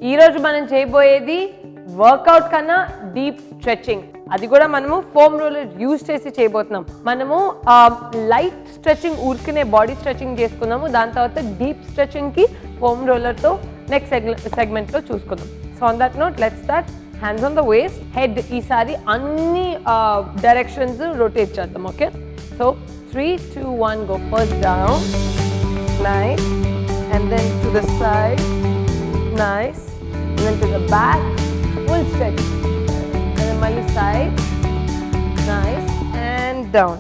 ఈ రోజు మనం చేయబోయేది వర్కౌట్ కన్నా డీప్ స్ట్రెచింగ్. అది కూడా మనము ఫోమ్ రోలర్ యూజ్ చేసి చేయబోతున్నాం. మనము లైట్ స్ట్రెచింగ్ ఊరికనే బాడీ స్ట్రెచింగ్ చేసుకున్నాము. దాని తర్వాత డీప్ స్ట్రెచింగ్ కి ఫోమ్ రోలర్ తో నెక్స్ట్ సెగ్మెంట్ లో చూసుకుందాం. So on that note let's start. Hands on the waste, head ఈసారి అన్ని డైరెక్షన్స్ రొటేట్ చేద్దాం. Okay, so 3, 2, 1 go. First down, nice, and then to the side, nice, and then to the back, full stretch, and then mali side, nice, and down,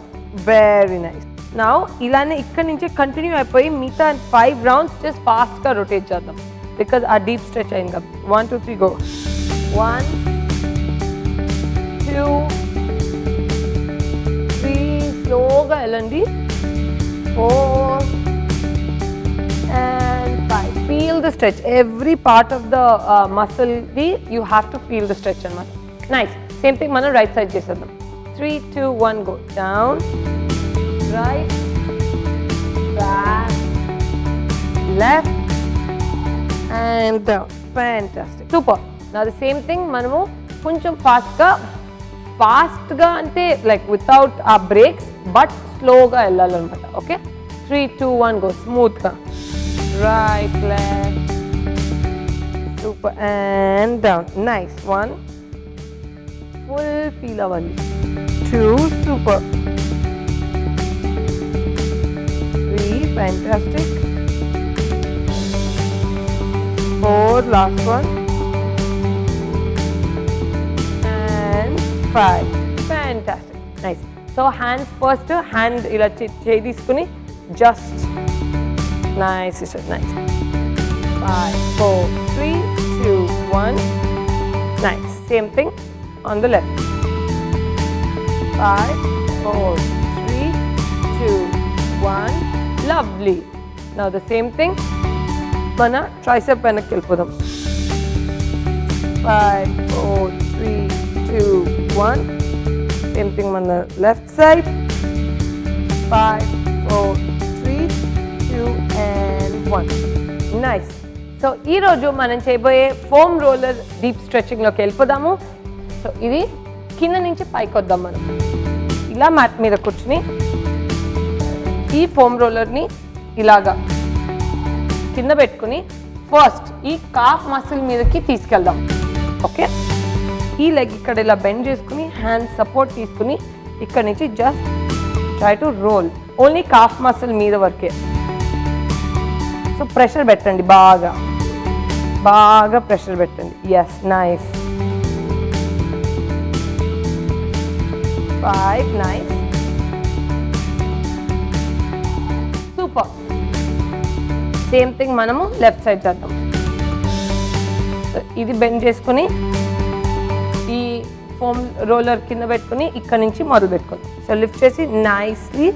very nice. Now ilane ikkadi nunchi continue ayipoyi meeta 5 rounds just fast ga rotate cheddam because our deep stretch ayinga. 1, 2, 3 go. 1, 2, 3, slowga elandi. 4 and 5. Feel the stretch. Every part of the muscle you have to feel the stretch anamata. Nice. Same thing mana right side chesedam. 3, 2, 1 go. Down, right, back, left and down. Fantastic. Super. Now the same thing manamu koncham fast ga ante like without our brakes but slow ga ellalannamata. Okay, 3, 2, 1 go. Smooth ga, right, left, super, and down. Nice. 1, full feel avali. 2, super. 3, fantastic. 4, last one, and 5. Fantastic. Nice. So hands first, hand ila cheyi తీసుకుని just nice, nice. 5, 4, 3, 2, 1. Nice. Same thing on the left. 5, 4, 3, 2, 1. Lovely. Now the same thing mana tricep వెనక్కి వెళ్ళిపోదాం. 5, 4, 3, 2, 1. Same thing on the left side. 5, 4, 3, 2 and 1. Nice. So ee roju manam cheyaboye foam roller deep stretching loki వెళ్ళిపోదాము. So ఇది కింద నుంచి పైకి వద్దాం. మనం ఇలా మ్యాట్ మీద కూర్చుని ఈ ఫోమ్ రోలర్ ని ఇలాగా కింద పెట్టుకుని ఫస్ట్ ఈ కాఫ్ మసిల్ మీదకి తీసుకెళ్దాం. ఓకే, ఈ లెగ్ ఇక్కడ ఇలా బెండ్ చేసుకుని హ్యాండ్ సపోర్ట్ తీసుకుని ఇక్కడ నుంచి just try to roll. Only calf muscle మీద వరకే. సో ప్రెషర్ పెట్టండి, బాగా బాగా ప్రెషర్ పెట్టండి. Yes, nice. 5, nice, super. Same thing మనము లెఫ్ట్ సైడ్ చేద్దాం. ఇది బెండ్ చేసుకుని ఈ ఫోమ్ రోలర్ కింద పెట్టుకుని ఇక్కడ నుంచి మొదలు పెట్టుకోండి. సో లిఫ్ట్ చేసి nicely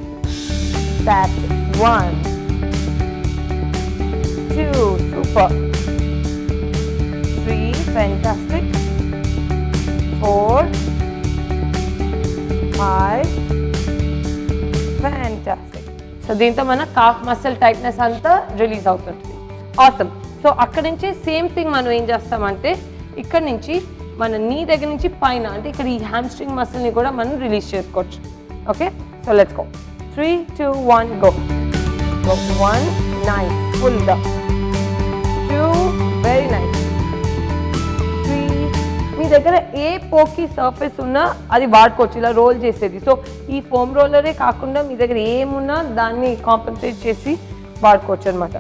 tap. 1, 2, super. 3, fantastic. 4, 5, fantastic. So దీంతో మన కాఫ్ మసిల్ టైట్నెస్ అంతా రిలీజ్ అవుతుంది. ఆసమ్. సో అక్కడి నుంచి సేమ్ థింగ్ మనం ఏం చేస్తామంటే ఇక్కడ నుంచి మన నీ దగ్గర నుంచి పైన అంటే ఇక్కడ ఈ హ్యామ్స్ట్రింగ్ మసిల్ని కూడా మనం రిలీజ్ చేసుకోవచ్చు. Okay, so let's go. 3, 2, 1 go. 1, nice, ఫుల్గా. 2, వెరీ నైస్. 3, మీ దగ్గర ఏ పోకీ సర్ఫేస్ ఉన్నా అది వాడుకోవచ్చు ఇలా రోల్ చేసేది. సో ఈ ఫోమ్ రోలరే కాకుండా మీ దగ్గర ఏమున్నా దాన్ని కాంపెన్సేట్ చేసి వాడుకోవచ్చు అనమాట.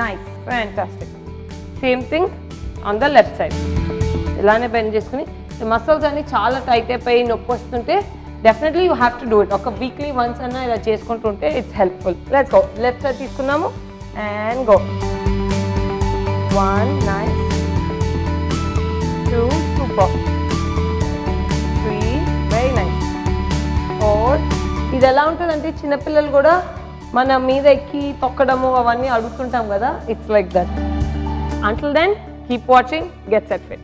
Nice, fantastic. Same thing on the left side. ఇలానే బెండ్ చేసుకుని మసిల్స్ అన్ని చాలా టైట్ అయిపోయి నొప్పి వస్తుంటే definitely you have to do it. ఒక వీక్లీ వన్స్ అన్నా ఇలా చేసుకుంటుంటే it's helpful. Let's go. Left side తీసుకున్నాము and go. 1, nice. 2, super. 3, very nice. 4, ఇది ఎలా ఉంటుందంటే చిన్నపిల్లలు కూడా మన మీద ఎక్కి తొక్కడము అవన్నీ అడుగుతుంటాం కదా. It's like that. Until then, keep watching, get set fit.